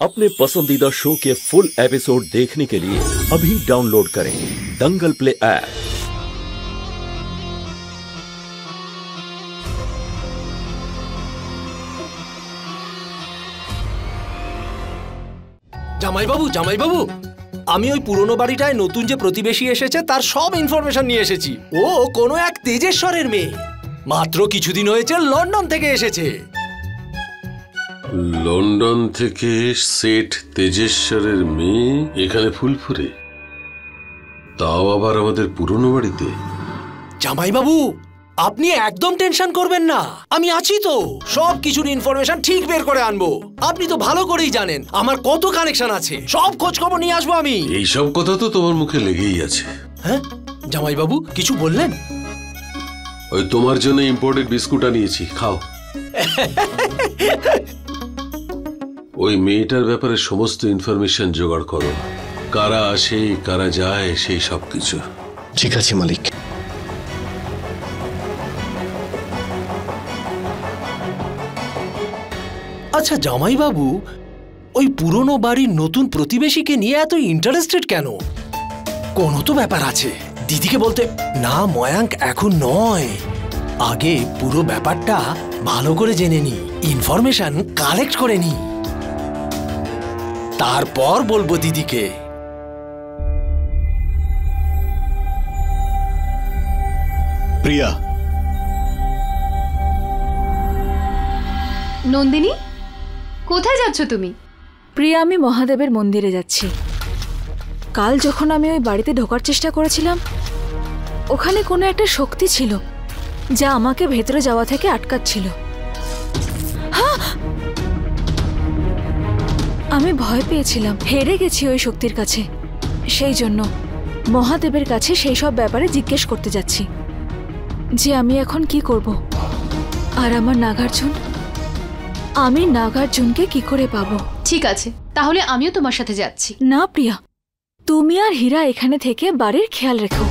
अपने पसंदीदा शो के फुल एपिसोड देखने के लिए अभी डाउनलोड करें दंगल प्ले ऐप। জামাই বাবু আমি ওই পুরনো বাড়িটায় নতুন যে প্রতিবেশী এসেছে তার সব ইনফরমেশন নিয়ে এসেছি। ও কোনো এক তেজেশ্বরের মেয়ে, মাত্র কিছুদিন হয়েছে লন্ডন থেকে এসেছে। লন্ডন থেকে সেট তেজেশ্বরের মেয়ে এখানে ফুলপুরে, তাও আবার আমাদের পুরনো বাড়িতে। জামাই বাবু আপনি একদম টেনশন করবেন না, আমি আছি তো, সব কিছুর ইনফরমেশন ঠিক বের করে আনবো। আপনি তো ভালো করেই জানেন আমার কত কানেকশন আছে, সব খোঁজ খবর নিয়ে আসবো আমি। এইসব কথা তো তোমার মুখে লেগেই আছে। হ্যাঁ জামাই বাবু কিছু বললেন? ওই তোমার জন্য ইম্পোর্টেড বিস্কুট আনিয়েছি, খাও। ওই মেয়েটার ব্যাপারে সমস্ত ইনফরমেশন জোগাড় করো, কারা আসে কারা যায় সেই সব কিছু। ঠিক আছে মালিক। আচ্ছা জামাই বাবু, ওই পুরনো বাড়ির নতুন প্রতিবেশীকে নিয়ে এত ইন্টারেস্টেড কেন? কোনো তো ব্যাপার আছে। দিদিকে বলতে না, ময়াঙ্ক এখন নয়, আগে পুরো ব্যাপারটা ভালো করে জেনে নি, ইনফরমেশন কালেক্ট করে নি, তারপর বলবো দিদিকে। প্রিয়া। নন্দিনী, কোথায় যাচ্ছ তুমি? প্রিয়া, আমি মহাদেবের মন্দিরে যাচ্ছি। কাল যখন আমি ওই বাড়িতে ঢোকার চেষ্টা করেছিলাম, ওখানে কোনো একটা শক্তি ছিল যা আমাকে ভেতরে যাওয়া থেকে আটকাচ্ছিল। আমি ভয় পেয়েছিলাম, হেরে গেছি ওই শক্তির কাছে। সেই জন্য মহাদেবের কাছে সেই সব ব্যাপারে জিজ্ঞেস করতে যাচ্ছি যে আমি এখন কি করব, আর আমার নাগার্জুন, আমি নাগার্জুনকে কি করে পাবো। ঠিক আছে, তাহলে আমিও তোমার সাথে যাচ্ছি। না প্রিয়া, তুমি আর হীরা এখানে থেকে বাড়ির খেয়াল রেখো।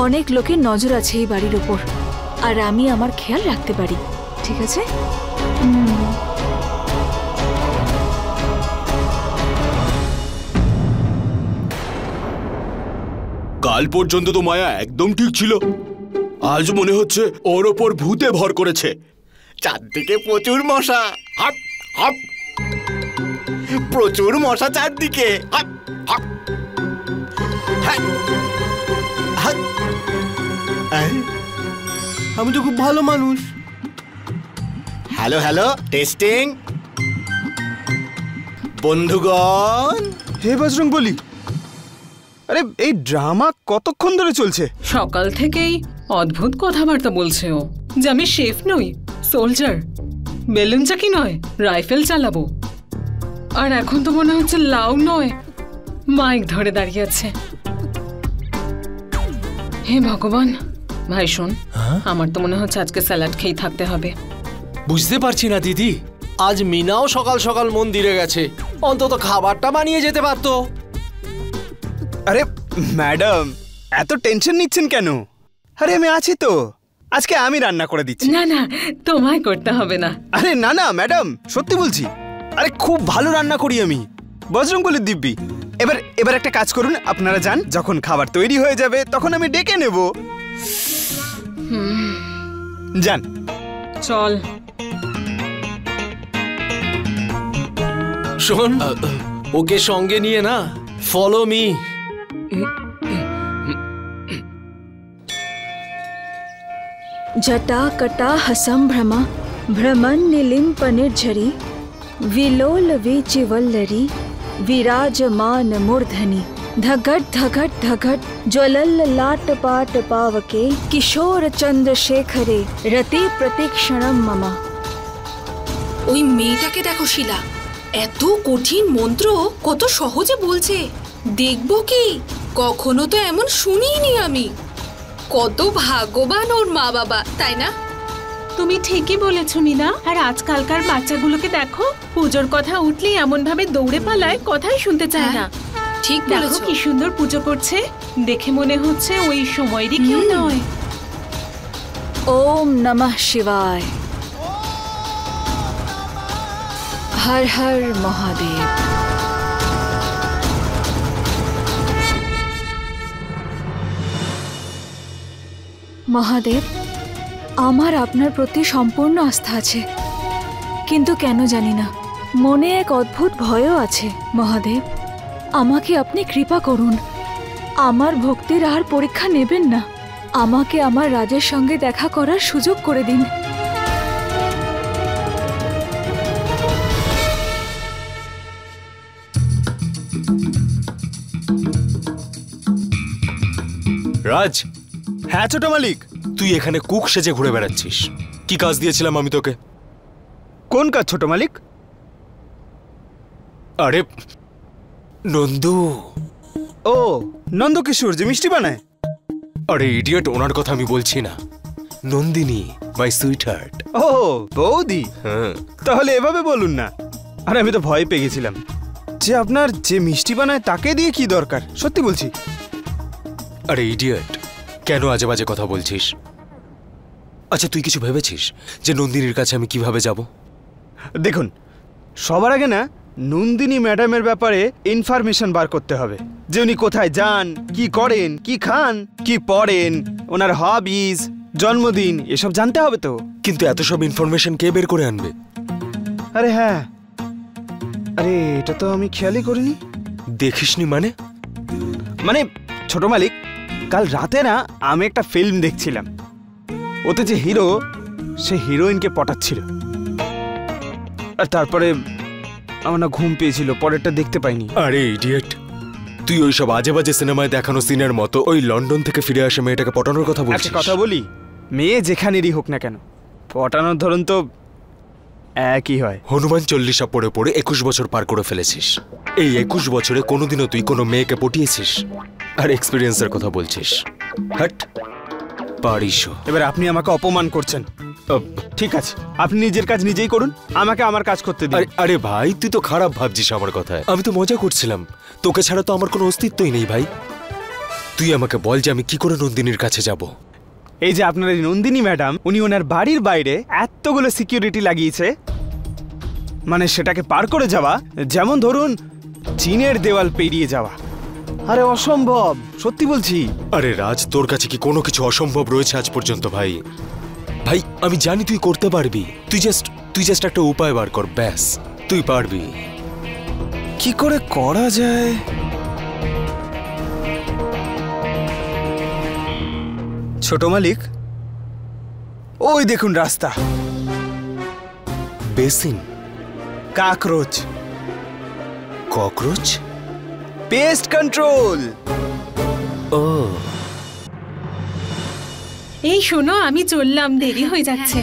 অনেক লোকের নজর আছে এই বাড়ির উপর, আর আমি আমার খেয়াল রাখতে পারি, ঠিক আছে? কাল পর্যন্ত তো মায়া একদম ঠিক ছিল, আজ মনে হচ্ছে ওর ওপর ভূতে ভর করেছে। চারদিকে প্রচুর মশা, হাপ হাপ, প্রচুর মশা চারদিকে। হাপ হাপ, আমি তো খুব ভালো মানুষ। হ্যালো হ্যালো, টেস্টিং বন্ধুগণ। হে বজরং বলি, আরে এই ড্রামা কতক্ষণ ধরে চলছে? সকাল থেকেই অদ্ভুত কথাবার্তা বলছে ও, যে আমি শেফ নই, সোলজার, বেলুন চাকি নয়, রাইফেল চালাবো। আর এখন তো মনে হচ্ছে লাউ নয়, মাইক ধরে দাঁড়িয়ে আছে। হে ভগবান। ভাই শোন, আমার তো মনে হচ্ছে আজকে স্যালাড খেয়ে থাকতে হবে। বুঝতে পারছি না দিদি, আজ মিনাও সকাল সকাল মন্দিরে গেছে, অন্তত খাবারটা বানিয়ে যেতে পারতো। আরে ম্যাডাম, এত টেনশন নিচ্ছেন কেন? আরে আমি আছি তো, আজকে আমি রান্না করে দিচ্ছি। না না, তোমায় করতে হবে না। আরে না না ম্যাডাম, সত্যি বলছি, আরে খুব ভালো রান্না করি আমি, বজরং বলির দিব্যি। এবার একটা কাজ করুন, আপনারা যান, যখন খাবার তৈরি হয়ে যাবে তখন আমি ডেকে নেব। যান। চল। শোন, ওকে সঙ্গে নিয়ে না, ফলো মি। जटा कटा हसंभ्रमा भ्रमण निलिम्प निर्झरी विलोल वीचिवल्लरी विराजमान मूर्धनि धगट धगट धगट ज्वलल लाट पाट पावके किशोर चंद्रशेखरे रति प्रतीक्षणम ममा। ওই মেয়েটাকে দেখো শিলা, এত কঠিন মন্ত্র কত সহজে বলছে। দেখবো কি, কখনো তো এমন শুনিনি আমি। কত ভাগ্যবান ওর মা বাবা, তাই না? তুমি ঠিকই বলেছো মিনা। আর আজকালকার বাচ্চাগুলোকে দেখো, পুজোর কথা উঠলেই এমন ভাবে দৌড়ে পালায়, কথাই শুনতে চায় না। ঠিক বলেছো, কি সুন্দর পুজো করছে, দেখে মনে হচ্ছে ওই সময়েরই কেউ নয়। ओम नमः शिवाय। হর হর মহাদেব। মহাদেব, আমার আপনার প্রতি সম্পূর্ণ আস্থা আছে, কিন্তু কেন জানি না মনে এক অদ্ভুত ভয়ও আছে। মহাদেব, আমাকে আপনি কৃপা করুন, আমার ভক্তির আর পরীক্ষা নেবেন না, আমাকে আমার রাজের সঙ্গে দেখা করার সুযোগ করে দিন। রাজ। হ্যাঁ ছোট মালিক। তুই এখানে কুক সেজে ঘুরে বেড়াচ্ছিস, কি কাজ দিয়েছিলাম আমি তোকে? কোন কাজ ছোট মালিক? আরে নন্দু। ও নন্দকিশোর যে মিষ্টি বানায়? আরে ইডিয়েট, ওনার কথা আমি বলছি না, নন্দিনী, মাই সুইট হার্ট। ও বৌদি, হ্যাঁ। তাহলে এভাবে বলুন না। আরে আমি তো ভয় পেয়ে গেছিলাম যে আপনার যে মিষ্টি বানায় তাকে দিয়ে কি দরকার, সত্যি বলছি। আরে ইডিয়েট, কেন আজে বাজে কথা বলছিস? আচ্ছা তুই কিছু ভেবেছিস যে নন্দিনীর কাছে আমি কিভাবে যাব? দেখুন, সবার আগে না নন্দিনী ম্যাডামের ব্যাপারে ইনফরমেশন বার করতে হবে, যে উনি কোথায় যান, কি করেন, কি খান, কি পড়েন, ওনার হবিজ, জন্মদিন, এসব জানতে হবে তো। কিন্তু এত সব ইনফরমেশন কে বের করে আনবে? আরে হ্যাঁ, আরে এটা তো আমি খেয়ালই করিনি। দেখিসনি মানে? মানে ছোট মালিক, কাল রাতে না আমি একটা ফিল্ম দেখছিলাম, ওতে যে হিরো সে হিরোইনকে পটাচ্ছিল, আর তারপরে আমার না ঘুম পেয়েছিল, পরেরটা দেখতে পাইনি। আরে ইডিয়েট, তুই ওই সব আজে বাজে সিনেমায় দেখানো সিনের মতো ওই লন্ডন থেকে ফিরে আসে মেয়েটাকে পটানোর কথা বলছিস? একটা কথা বলি, মেয়ে যেখানেরই হোক না কেন, পটানোর ধরন তো একই হয়। হনুমান চল্লিশা পড়ে পড়ে 21 বছর পার করে ফেলেছিস। এই 21 বছরে কোনোদিনও তুই কোনো মেয়েকে পটিয়েছিস? আর এক্সপিরিয়েন্সের কথা বলছিস? হাট, পারিস। এবার আপনি আমাকে অপমান করছেন। ঠিক আছে, আপনি নিজের কাজ নিজেই করুন, আমাকে আমার কাজ করতে দিন। আরে ভাই, তুই তো খারাপ ভাবছিস আমার কথায়। আমি তো মজা করছিলাম, তোকে ছাড়া তো আমার কোনো অস্তিত্বই নেই ভাই। তুই আমাকে বল যে আমি কি করে নন্দিনীর কাছে যাব। এই যে আপনার এই নন্দিনী ম্যাডাম, উনি ওনার বাড়ির বাইরে এতগুলো সিকিউরিটি লাগিয়েছে, মানে সেটাকে পার করে যাওয়া যেমন ধরুন চীনের দেওয়াল পেরিয়ে যাওয়া। আরে অসম্ভব, সত্যি বলছি। আরে রাজ, তোর কাছে কি কোনো কিছু অসম্ভব রয়েছে আজ পর্যন্ত? ভাই ভাই আমি জানি তুই করতে পারবি, তুই জাস্ট একটা উপায় বার কর, ব্যাস তুই পারবি। কি করে করা যায়? ছোট মালিক, ওই দেখুন রাস্তা। Basin? Cockroach. Cockroach? Pest control. ও এই শোনো, আমি চললাম, দেরি হয়ে যাচ্ছে।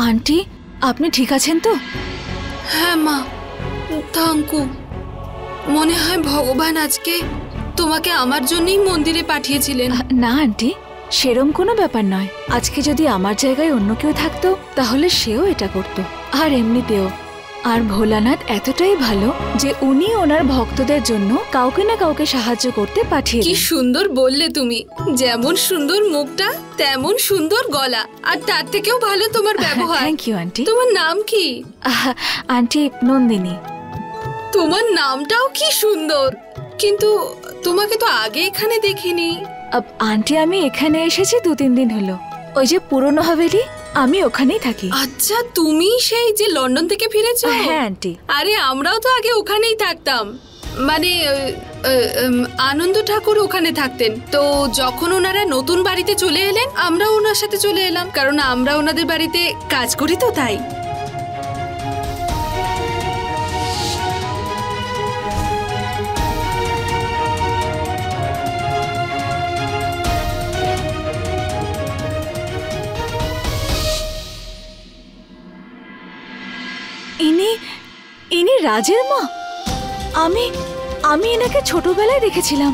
আন্টি, আপনি ঠিক আছেন তো? হ্যাঁ মা, থ্যাংকু। মনে হয় ভগবান আজকে তোমাকে আমার জন্যই মন্দিরে পাঠিয়েছিলেন। না আন্টি, সেরম কোনো ব্যাপার নয়। আজকে যদি আমার জায়গায় অন্য কেউ থাকতো তাহলে সেও এটা করত। আর এমনিতেও আর ভোলানাথ এতটাই ভালো যে উনি ওনার ভক্তদের জন্য কাউকে না কাউকে সাহায্য করতে পাঠিয়ে। কি সুন্দর বললে তুমি, যেমন সুন্দর মুখটা তেমন সুন্দর গলা, আর তার থেকেও ভালো তোমার ব্যবহার। Thank you aunty. তোমার নাম কি? আন্টি নন্দিনী। তোমার নামটাও কি সুন্দর, কিন্তু তোমাকে তো আগে এখানে দেখিনি। আন্টি আমি এখানে এসেছি 2-3 দিন হলো, ওই যে পুরনো হাভেলি, আমি ওখানেই থাকি। আচ্ছা, তুমি সেই যে লন্ডন থেকে ফিরেছো? হ্যাঁ আন্টি। আরে আমরাও তো আগে ওখানেই থাকতাম, মানে আনন্দ ঠাকুর ওখানে থাকতেন, তো যখন ওনারা নতুন বাড়িতে চলে এলেন আমরা ওনার সাথে চলে এলাম, কারণ আমরা ওনাদের বাড়িতে কাজ করি তো তাই। ইনি রাজের মা? আমি এনাকে ছোটবেলায় দেখেছিলাম।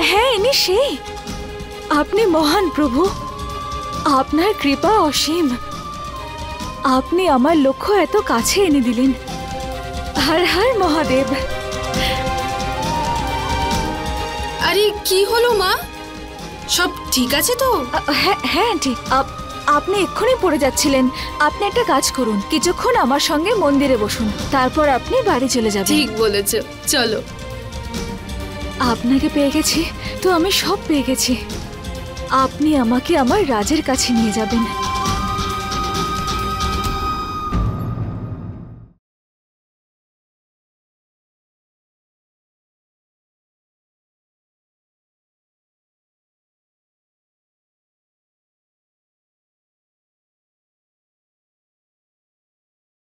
হ্যাঁ, ইনি সেই। আপনি মহান প্রভু, আপনার কৃপা অসীম। আপনি আমার লক্ষ্য এত কাছে এনে দিলেন। হর হর মহাদেব। আরে কি হলো মা, সব ঠিক আছে তো? হ্যাঁ ঠিক। আপনি এক্ষুনি পড়ে যাচ্ছিলেন। আপনি একটা কাজ করুন, কিছুক্ষণ আমার সঙ্গে মন্দিরে বসুন, তারপর আপনি বাড়ি চলে যাবেন। ঠিক বলেছ, চলো। আপনাকে পেয়ে গেছি তো আমি সব পেয়ে গেছি। আপনি আমাকে আমার রাজের কাছে নিয়ে যাবেন।